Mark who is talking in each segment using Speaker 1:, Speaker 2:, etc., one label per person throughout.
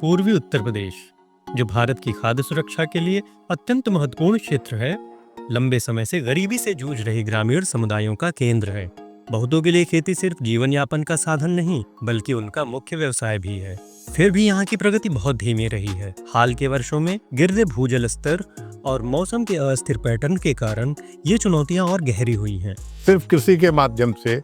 Speaker 1: पूर्वी उत्तर प्रदेश, जो भारत की खाद्य सुरक्षा के लिए अत्यंत महत्वपूर्ण क्षेत्र है, लंबे समय से गरीबी से जूझ रहे ग्रामीण समुदायों का केंद्र है। बहुतों के लिए खेती सिर्फ जीवन यापन का साधन नहीं, बल्कि उनका मुख्य व्यवसाय भी है। फिर भी यहाँ की प्रगति बहुत धीमी रही है। हाल के वर्षों में गिरते भूजल स्तर और मौसम के अस्थिर पैटर्न के कारण ये चुनौतियां और गहरी हुई हैं।
Speaker 2: सिर्फ कृषि के माध्यम से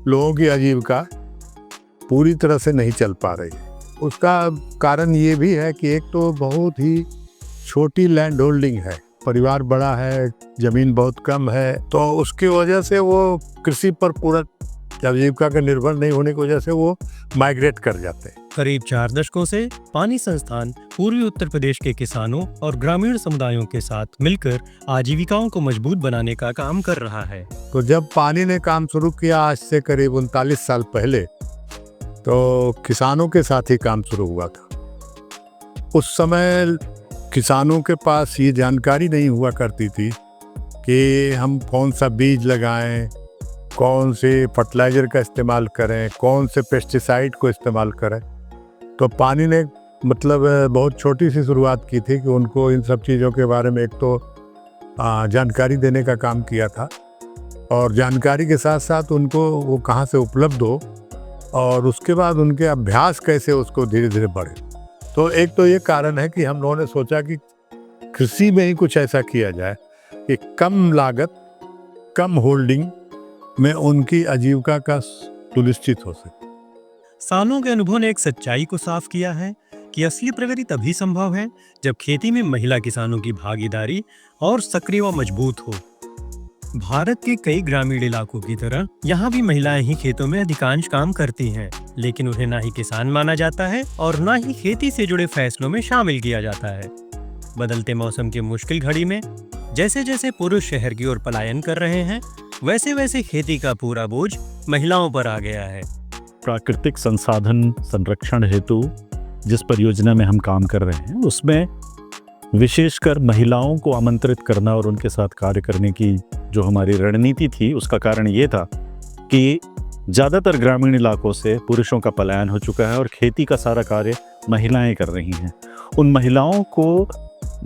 Speaker 2: लोगों की आजीविका पूरी तरह से नहीं चल पा रही है। उसका कारण ये भी है कि एक तो बहुत ही छोटी लैंड होल्डिंग है, परिवार बड़ा है, जमीन बहुत कम है, तो उसकी वजह से वो कृषि पर पूरा आजीविका का निर्भर नहीं होने की वजह से वो माइग्रेट कर जाते हैं।
Speaker 1: करीब 4 दशकों से पानी संस्थान पूर्वी उत्तर प्रदेश के किसानों और ग्रामीण समुदायों के साथ मिलकर आजीविकाओं को मजबूत बनाने का काम कर रहा है।
Speaker 2: तो जब पानी ने काम शुरू किया आज से करीब 39 साल पहले, तो किसानों के साथ ही काम शुरू हुआ था। उस समय किसानों के पास ये जानकारी नहीं हुआ करती थी कि हम कौन सा बीज लगाएं, कौन से फर्टिलाइज़र का इस्तेमाल करें, कौन से पेस्टिसाइड को इस्तेमाल करें। तो पानी ने बहुत छोटी सी शुरुआत की थी कि उनको इन सब चीज़ों के बारे में एक तो जानकारी देने का काम किया था, और जानकारी के साथ साथ उनको वो कहाँ से उपलब्ध हो और उसके बाद उनके अभ्यास कैसे उसको धीरे धीरे बढ़े। तो एक तो ये कारण है कि हम लोगों ने सोचा कि कृषि में ही कुछ ऐसा किया जाए कि कम लागत, कम होल्डिंग में उनकी आजीविका का सुनिश्चित हो सके।
Speaker 1: सालों के अनुभव ने एक सच्चाई को साफ किया है कि असली प्रगति तभी संभव है जब खेती में महिला किसानों की भागीदारी और सक्रिय व मजबूत हो। भारत के कई ग्रामीण इलाकों की तरह यहाँ भी महिलाएं ही खेतों में अधिकांश काम करती हैं, लेकिन उन्हें ना ही किसान माना जाता है और ना ही खेती से जुड़े फैसलों में शामिल किया जाता है। बदलते मौसम की मुश्किल घड़ी में जैसे जैसे पुरुष शहर की ओर पलायन कर रहे हैं, वैसे वैसे खेती का पूरा बोझ महिलाओं पर आ गया है।
Speaker 3: प्राकृतिक संसाधन संरक्षण हेतु जिस परियोजना में हम काम कर रहे हैं, उसमें विशेषकर महिलाओं को आमंत्रित करना और उनके साथ कार्य करने की जो हमारी रणनीति थी, उसका कारण ये था कि ज़्यादातर ग्रामीण इलाकों से पुरुषों का पलायन हो चुका है और खेती का सारा कार्य महिलाएं कर रही हैं। उन महिलाओं को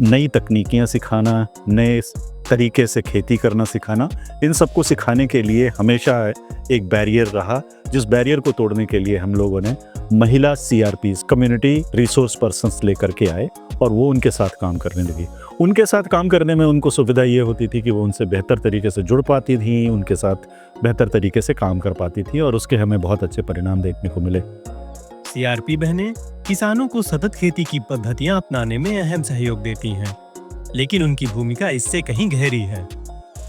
Speaker 3: नई तकनीकियां सिखाना, नए तरीके से खेती करना सिखाना, इन सबको सिखाने के लिए हमेशा एक बैरियर रहा, जिस बैरियर को तोड़ने के लिए हम लोगों ने महिला CRPs, कम्युनिटी रिसोर्स पर्सन्स लेकर के आए और वो उनके साथ काम करने लगी। उनके साथ काम करने में उनको सुविधा ये होती थी कि वो उनसे बेहतर तरीके से जुड़ पाती थी, उनके साथ बेहतर तरीके से काम कर पाती थी और उसके हमें बहुत अच्छे परिणाम देखने को मिले।
Speaker 1: CRP बहनें किसानों को सतत खेती की पद्धतियां अपनाने में अहम सहयोग देती हैं, लेकिन उनकी भूमिका इससे कहीं गहरी है।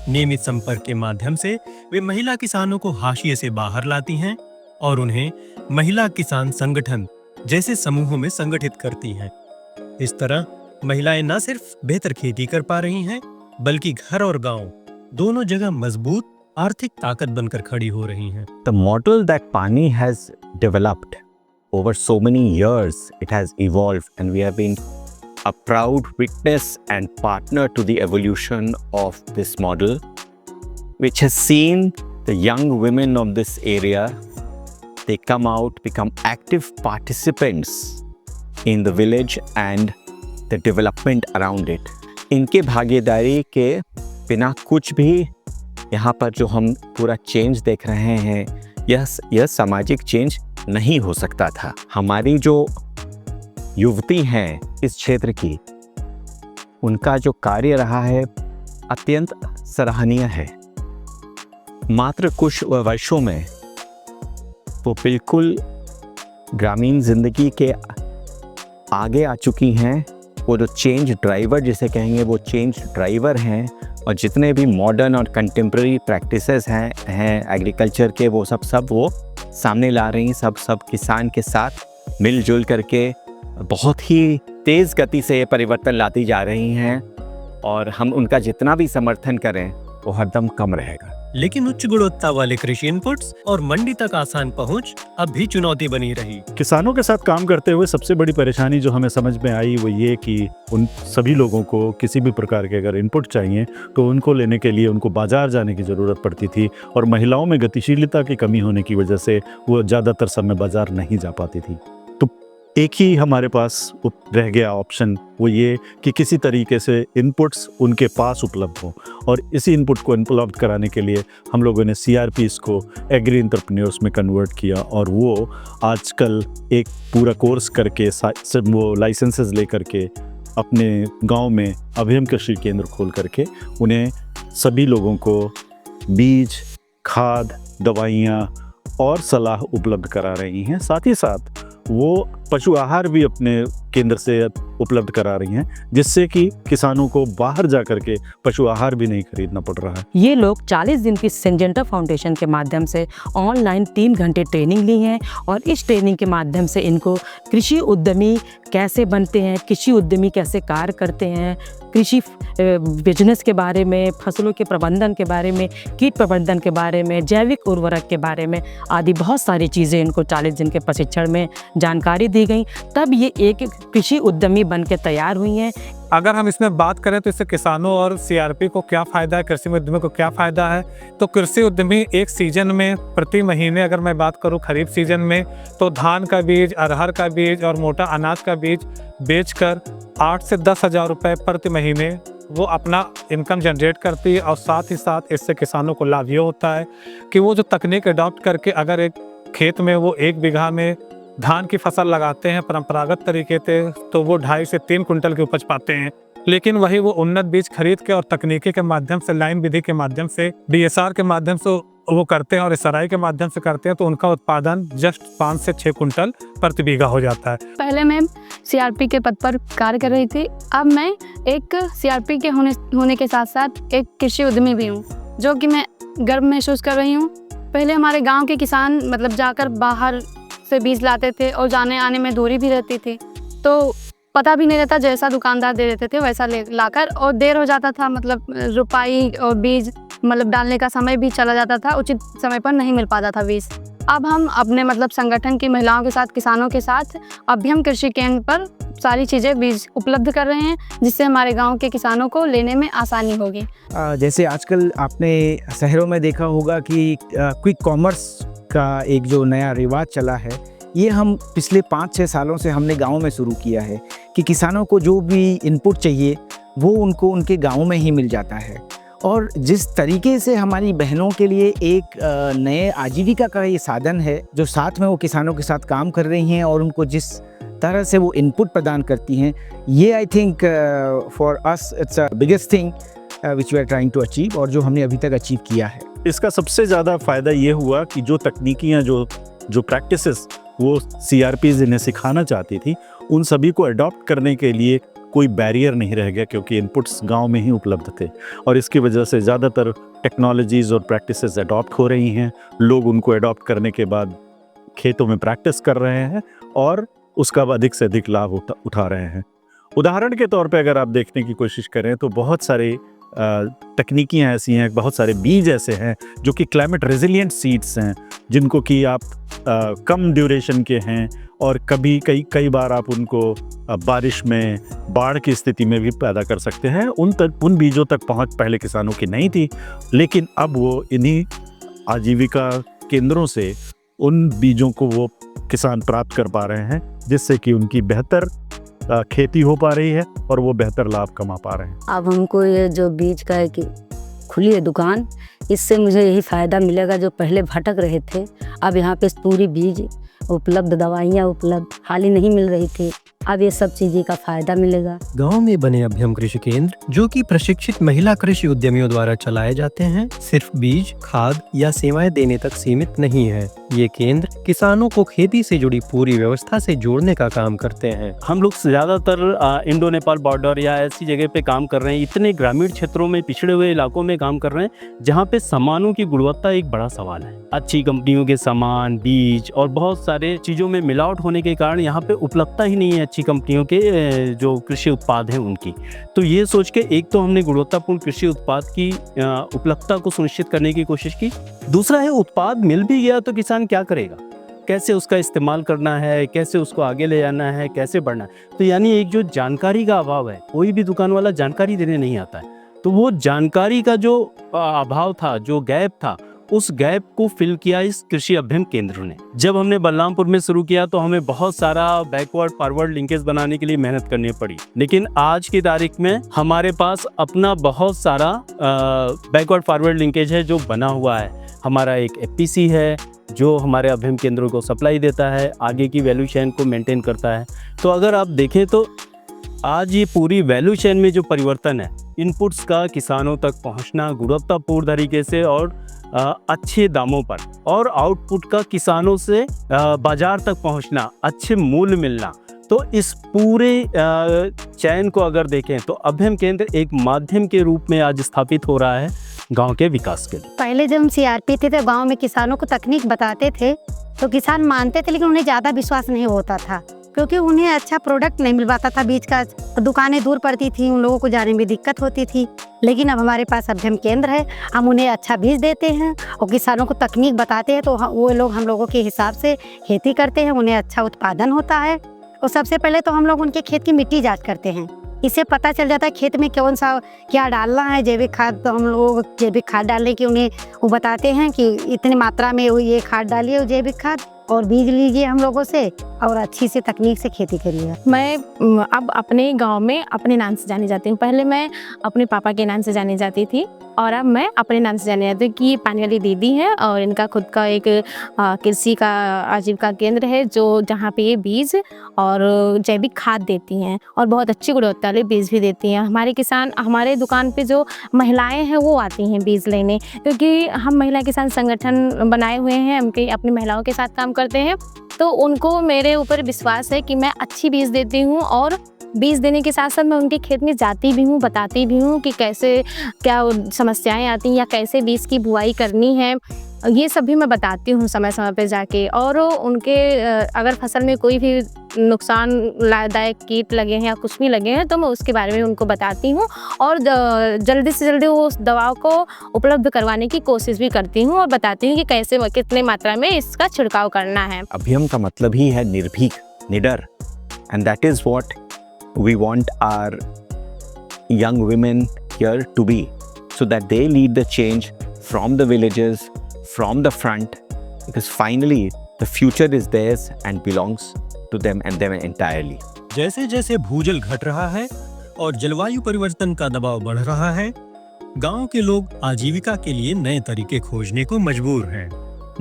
Speaker 1: नियमित संपर्क के माध्यम से वे महिला किसानों को हाशिए से बाहर लाती हैं और उन्हें महिला किसान संगठन जैसे समूहों में संगठित करती हैं। इस तरह महिलाएं न सिर्फ बेहतर खेती कर पा रही हैं, बल्कि घर और गांव दोनों जगह मजबूत आर्थिक ताकत बनकर खड़ी हो रही हैं।
Speaker 4: The model that Pani has developed over so many years, it has evolved, and we have been a proud witness and partner to the evolution of this model, which has seen the young women of this area, they come out, become active participants in the village and the development around it. इनके भागीदारी के बिना कुछ भी यहाँ पर जो हम पूरा चेंज देख रहे हैं, यह सामाजिक चेंज नहीं हो सकता था। हमारी जो युवती हैं इस क्षेत्र की, उनका जो कार्य रहा है अत्यंत सराहनीय है। मात्र कुछ वर्षों में वो बिल्कुल ग्रामीण जिंदगी के आगे आ चुकी हैं। वो जो चेंज ड्राइवर जिसे कहेंगे, वो चेंज ड्राइवर हैं, और जितने भी मॉडर्न और कंटेम्प्रेरी प्रैक्टिसेस हैं एग्रीकल्चर के, वो सब वो सामने ला रही हैं। सब किसान के साथ मिलजुल करके बहुत ही तेज़ गति से ये परिवर्तन लाती जा रही हैं, और हम उनका जितना भी समर्थन करें वो हरदम कम रहेगा।
Speaker 1: लेकिन उच्च गुणवत्ता वाले कृषि इनपुट्स और मंडी तक आसान पहुंच अब भी चुनौती बनी रही।
Speaker 3: किसानों के साथ काम करते हुए सबसे बड़ी परेशानी जो हमें समझ में आई वो ये कि उन सभी लोगों को किसी भी प्रकार के अगर इनपुट चाहिए तो उनको लेने के लिए उनको बाजार जाने की ज़रूरत पड़ती थी, और महिलाओं में गतिशीलता की कमी होने की वजह से वो ज़्यादातर समय बाजार नहीं जा पाती थी। तो एक ही हमारे पास रह गया ऑप्शन, वो ये कि किसी तरीके से इनपुट्स उनके पास उपलब्ध हों, और इसी इनपुट को उपलब्ध कराने के लिए हम लोगों ने CRPs को एग्री एंटरप्रेन्योर्स में कन्वर्ट किया, और वो आजकल एक पूरा कोर्स करके वो लाइसेंसेस ले करके अपने गांव में अभियम कृषि केंद्र खोल करके उन्हें सभी लोगों को बीज, खाद, दवाइयाँ और सलाह उपलब्ध करा रही हैं। साथ ही साथ वो पशु आहार भी अपने केंद्र से उपलब्ध करा रही हैं, जिससे कि किसानों को बाहर जा कर के पशु आहार भी नहीं खरीदना पड़ रहा है।
Speaker 5: ये लोग 40 दिन की सिंजेंटा फाउंडेशन के माध्यम से ऑनलाइन 3 घंटे ट्रेनिंग ली है, और इस ट्रेनिंग के माध्यम से इनको कृषि उद्यमी कैसे बनते हैं, कृषि उद्यमी कैसे कार्य करते हैं, कृषि बिजनेस के बारे में, फसलों के प्रबंधन के बारे में, कीट प्रबंधन के बारे में, जैविक उर्वरक के बारे में आदि बहुत सारी चीज़ें इनको 40 दिन के प्रशिक्षण में जानकारी दी गई। तब ये एक कृषि उद्यमी बन के तैयार हुई हैं।
Speaker 6: अगर हम इसमें बात करें तो इससे किसानों और CRP को क्या फ़ायदा है, कृषि उद्यमी को क्या फ़ायदा है, तो कृषि उद्यमी एक सीजन में प्रति महीने, अगर मैं बात करूं खरीफ सीजन में, तो धान का बीज, अरहर का बीज और मोटा अनाज का बीज बेचकर 8 से 10 हज़ार रुपये प्रति महीने वो अपना इनकम जनरेट करती है। और साथ ही साथ इससे किसानों को लाभ ये होता है कि वो जो तकनीक अडॉप्ट करके अगर एक खेत में वो 1 बीघा में धान की फसल लगाते हैं परंपरागत तरीके से, तो वो 2.5 से 3 कुंटल की उपज पाते हैं। लेकिन वही वो उन्नत बीज खरीद के और तकनीकी के माध्यम से, लाइन विधि के माध्यम से, DSR के माध्यम से वो करते हैं और SRI के माध्यम से करते हैं, तो उनका उत्पादन जस्ट 5 से 6 कुंटल प्रति बीघा हो जाता है।
Speaker 7: पहले मैं CRP के पद पर कार्य कर रही थी, अब मैं एक CRP के होने के साथ साथ एक कृषि उद्यमी भी हूँ, जो कि मैं गर्व महसूस कर रही हूँ। पहले हमारे गांव के किसान मतलब जाकर बाहर से बीज लाते थे और जाने आने में दूरी भी रहती थी, तो पता भी नहीं रहता, जैसा दुकानदार दे देते थे वैसा लाकर, और देर हो जाता था, मतलब रुपाई और बीज मतलब डालने का समय भी चला जाता था, उचित समय पर नहीं मिल पाता था बीज। अब हम अपने मतलब संगठन की महिलाओं के साथ, किसानों के साथ अभियम कृषि केंद्र पर सारी चीज़ें बीज उपलब्ध कर रहे हैं, जिससे हमारे गांव के किसानों को लेने में आसानी होगी।
Speaker 8: जैसे आजकल आपने शहरों में देखा होगा कि क्विक कॉमर्स का एक जो नया रिवाज चला है, ये हम पिछले 5-6 सालों से हमने गाँव में शुरू किया है कि किसानों को जो भी इनपुट चाहिए वो उनको उनके गाँव में ही मिल जाता है। और जिस तरीके से हमारी बहनों के लिए एक नए आजीविका का ये साधन है, जो साथ में वो किसानों के साथ काम कर रही हैं और उनको जिस तरह से वो इनपुट प्रदान करती हैं, ये I think for us it's a biggest thing which we are trying to achieve, और जो हमने अभी तक अचीव किया है।
Speaker 3: इसका सबसे ज़्यादा फ़ायदा ये हुआ कि जो तकनीकियाँ, जो प्रैक्टिसेस वो CRPs इन्हें सिखाना चाहती थी, उन सभी को अडॉप्ट करने के लिए कोई बैरियर नहीं रह गया, क्योंकि इनपुट्स गांव में ही उपलब्ध थे। और इसकी वजह से ज़्यादातर टेक्नोलॉजीज़ और प्रैक्टिसेस अडॉप्ट हो रही हैं। लोग उनको अडॉप्ट करने के बाद खेतों में प्रैक्टिस कर रहे हैं और उसका अधिक से अधिक लाभ उठा रहे हैं। उदाहरण के तौर पे अगर आप देखने की कोशिश करें तो बहुत सारे तकनीकियाँ ऐसी हैं, बहुत सारे बीज ऐसे हैं जो कि क्लाइमेट रेजिलिएंट सीड्स हैं, जिनको कि आप कम ड्यूरेशन के हैं और कई बार आप उनको बारिश में, बाढ़ की स्थिति में भी पैदा कर सकते हैं। उन बीजों तक पहुंच पहले किसानों की नहीं थी, लेकिन अब वो इन्हीं आजीविका केंद्रों से उन बीजों को वो किसान प्राप्त कर पा रहे हैं, जिससे कि उनकी बेहतर खेती हो पा रही है और वो बेहतर लाभ कमा पा रहे हैं।
Speaker 9: अब हमको ये जो बीज का है कि खुली है दुकान, इससे मुझे यही फ़ायदा मिलेगा, जो पहले भटक रहे थे अब यहाँ पे पूरी बीज उपलब्ध, दवाइयाँ उपलब्ध, खाली नहीं मिल रही थी, अब ये सब चीज़ें का फ़ायदा मिलेगा।
Speaker 1: गांव में बने अभियम कृषि केंद्र, जो कि प्रशिक्षित महिला कृषि उद्यमियों द्वारा चलाए जाते हैं, सिर्फ बीज, खाद या सेवाएं देने तक सीमित नहीं है। ये केंद्र किसानों को खेती से जुड़ी पूरी व्यवस्था से जोड़ने का काम करते हैं।
Speaker 10: हम लोग ज़्यादातर इंडो नेपाल बॉर्डर या ऐसी जगह पे काम कर रहे हैं, इतने ग्रामीण क्षेत्रों में, पिछड़े हुए इलाकों में काम कर रहे हैं, जहाँ पे सामानों की गुणवत्ता एक बड़ा सवाल है। अच्छी कंपनियों के सामान, बीज और बहुत सारे चीज़ों में मिलावट होने के कारण यहाँ पे उपलब्धता ही नहीं है अच्छी कंपनियों के जो कृषि उत्पाद हैं उनकी। तो ये सोच के एक तो हमने गुणवत्तापूर्ण कृषि उत्पाद की उपलब्धता को सुनिश्चित करने की कोशिश की। दूसरा है, उत्पाद मिल भी गया तो किसान क्या करेगा, कैसे उसका इस्तेमाल करना है, कैसे उसको आगे ले जाना है, कैसे बढ़ना है। तो यानी एक जो जानकारी का अभाव है, कोई भी दुकान वाला जानकारी देने नहीं आता है, तो वो जानकारी का जो अभाव था, जो गैप था, उस गैप को फिल किया इस कृषि अभियंत्रण केंद्र ने। जब हमने बलरामपुर में शुरू किया तो हमें बहुत सारा बैकवर्ड फॉरवर्ड लिंकेज बनाने के लिए मेहनत करनी पड़ी, लेकिन आज की तारीख में हमारे पास अपना बहुत सारा बैकवर्ड फॉरवर्ड लिंकेज है जो बना हुआ है। हमारा एक एफपीसी है जो हमारे अभियंत्रण केंद्रों को सप्लाई देता है, आगे की वैल्यू चेन को मेंटेन करता है। तो अगर आप देखें तो आज ये पूरी वैल्यू चेन में जो परिवर्तन है, इनपुट्स का किसानों तक पहुंचना गुणवत्तापूर्ण तरीके से और अच्छे दामों पर, और आउटपुट का किसानों से बाजार तक पहुंचना, अच्छे मूल्य मिलना, तो इस पूरे चैन को अगर देखें तो अभियंत्रण केंद्र एक माध्यम के रूप में आज स्थापित हो रहा है गांव के विकास के लिए।
Speaker 11: पहले जब हम सीआरपी थे तो गांव में किसानों को तकनीक बताते थे तो किसान मानते थे, लेकिन उन्हें ज़्यादा विश्वास नहीं होता था क्योंकि उन्हें अच्छा प्रोडक्ट नहीं मिल पाता था। बीज का दुकानें दूर पड़ती थी, उन लोगों को जाने में दिक्कत होती थी। लेकिन अब हमारे पास अभियंत्रण केंद्र है, हम उन्हें अच्छा बीज देते हैं और किसानों को तकनीक बताते हैं तो वो लोग हम लोगों के हिसाब से खेती करते हैं, उन्हें अच्छा उत्पादन होता है। और सबसे पहले तो हम लोग उनके खेत की मिट्टी जाँच करते हैं, इससे पता चल जाता है खेत में कौन सा क्या डालना है। जैविक खाद तो हम लोग जैविक खाद डालने की उन्हें वो बताते हैं कि इतनी मात्रा में ये खाद डालिए जैविक खाद, और बीज लीजिए हम लोगों से और अच्छी से तकनीक से खेती करिए।
Speaker 12: मैं अब अपने गांव में अपने नाम से जानी जाती हूँ। पहले मैं अपने पापा के नाम से जानी जाती थी और अब मैं अपने नाम से जानी जाती हूँ कि ये पानी वाली दीदी है और इनका खुद का एक कृषि का आजीविका केंद्र है जो जहाँ पे ये बीज और जैविक खाद देती हैं और बहुत अच्छी गुणवत्ता वाले बीज भी देती हैं। हमारे किसान, हमारे दुकान पे जो महिलाएं हैं वो आती हैं बीज लेने, क्योंकि हम महिला किसान संगठन बनाए हुए हैं, हम अपनी महिलाओं के साथ काम करते हैं, तो उनको मेरे ऊपर विश्वास है कि मैं अच्छी बीज देती हूँ और बीज देने के साथ साथ मैं उनके खेत में जाती भी हूँ, बताती भी हूँ कि कैसे क्या समस्याएं आती हैं या कैसे बीज की बुआई करनी है, ये सब भी मैं बताती हूँ समय समय पे जाके। और उनके अगर फसल में कोई भी नुकसान लाभदायक कीट लगे हैं या कुछ भी लगे हैं तो मैं उसके बारे में उनको बताती हूँ और जल्दी से जल्दी उस दवाओं को उपलब्ध करवाने की कोशिश भी करती हूँ और बताती हूँ कि कैसे कितने मात्रा में इसका छिड़काव करना है।
Speaker 4: अभियम का मतलब ही है निर्भीक, निडर, and that is what we want our young women here to be, so that they lead the change from the villages, from the front, because finally the future is theirs and belongs to them and them entirely.
Speaker 1: जैसे जैसे भूजल घट रहा है और जलवायु परिवर्तन का दबाव बढ़ रहा है, गांव के लोग आजीविका के लिए नए तरीके खोजने को मजबूर हैं।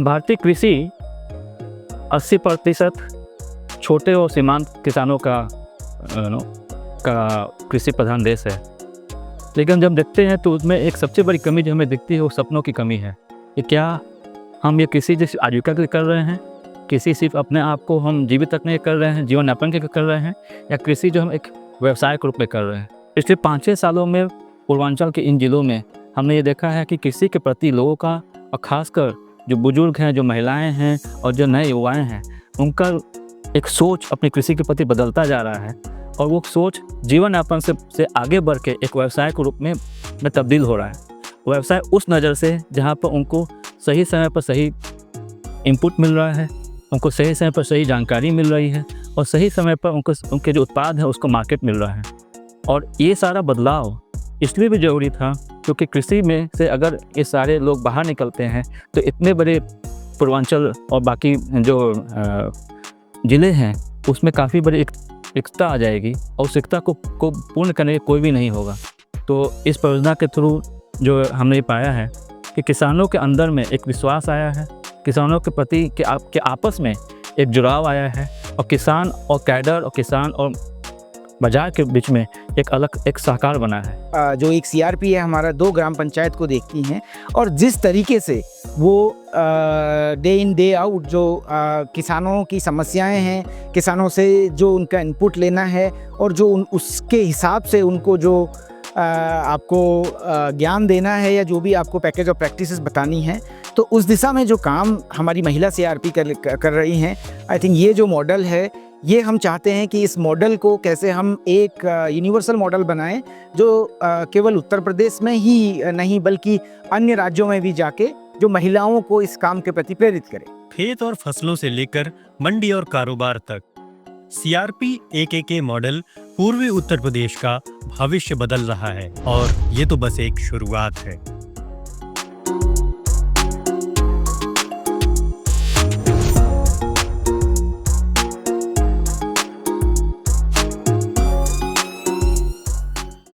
Speaker 10: भारतीय कृषि 80% छोटे और सीमांत किसानों का कृषि प्रधान देश है, लेकिन जब देखते हैं तो उसमें एक सबसे बड़ी कमी जो हमें दिखती है वो सपनों की कमी है कि क्या हम ये कृषि जैसे आजीविका के लिए कर रहे हैं, कृषि सिर्फ अपने आप को हम जीवित रखने के कर रहे हैं, जीवन यापन के कर रहे हैं, या कृषि जो हम एक व्यवसाय के रूप में कर रहे हैं। पिछले 5-6 सालों में पूर्वांचल के इन जिलों में हमने ये देखा है कि कृषि के प्रति लोगों का, और ख़ासकर जो बुजुर्ग हैं, जो महिलाएँ हैं और जो नए युवाएँ हैं, उनका एक सोच अपनी कृषि के प्रति बदलता जा रहा है और वो सोच जीवन यापन से आगे बढ़ के एक व्यवसाय के रूप में तब्दील हो रहा है। व्यवसाय उस नज़र से जहाँ पर उनको सही समय पर सही इनपुट मिल रहा है, उनको सही समय पर सही जानकारी मिल रही है और सही समय पर उनके जो उत्पाद है उसको मार्केट मिल रहा है। और ये सारा बदलाव इसलिए भी ज़रूरी था क्योंकि कृषि में से अगर ये सारे लोग बाहर निकलते हैं तो इतने बड़े पूर्वांचल और बाकी जो ज़िले हैं उसमें काफ़ी बड़ी एकता आ जाएगी और उस एकता को पूर्ण करने के कोई भी नहीं होगा। तो इस परियोजना के थ्रू जो हमने पाया है कि किसानों के अंदर में एक विश्वास आया है, किसानों के प्रति के आपस में एक जुड़ाव आया है और किसान और कैडर और किसान और बाजार के बीच में एक अलग एक सहकार बना है।
Speaker 8: जो एक सीआरपी है हमारा 2 ग्राम पंचायत को देखती हैं और जिस तरीके से वो डे इन डे आउट जो किसानों की समस्याएं हैं, किसानों से जो उनका इनपुट लेना है और जो उसके हिसाब से उनको जो आपको ज्ञान देना है या जो भी आपको पैकेज ऑफ प्रैक्टिसेस बतानी है, तो उस दिशा में जो काम हमारी महिला सीआरपी कर रही हैं, आई थिंक ये जो मॉडल है ये हम चाहते हैं कि इस मॉडल को कैसे हम एक यूनिवर्सल मॉडल बनाएं जो केवल उत्तर प्रदेश में ही नहीं बल्कि अन्य राज्यों में भी जाके जो महिलाओं को इस काम के प्रति प्रेरित करे।
Speaker 1: खेत और फसलों से लेकर मंडी और कारोबार तक सीआरपी AKK मॉडल पूर्वी उत्तर प्रदेश का भविष्य बदल रहा है और ये तो बस एक शुरुआत है।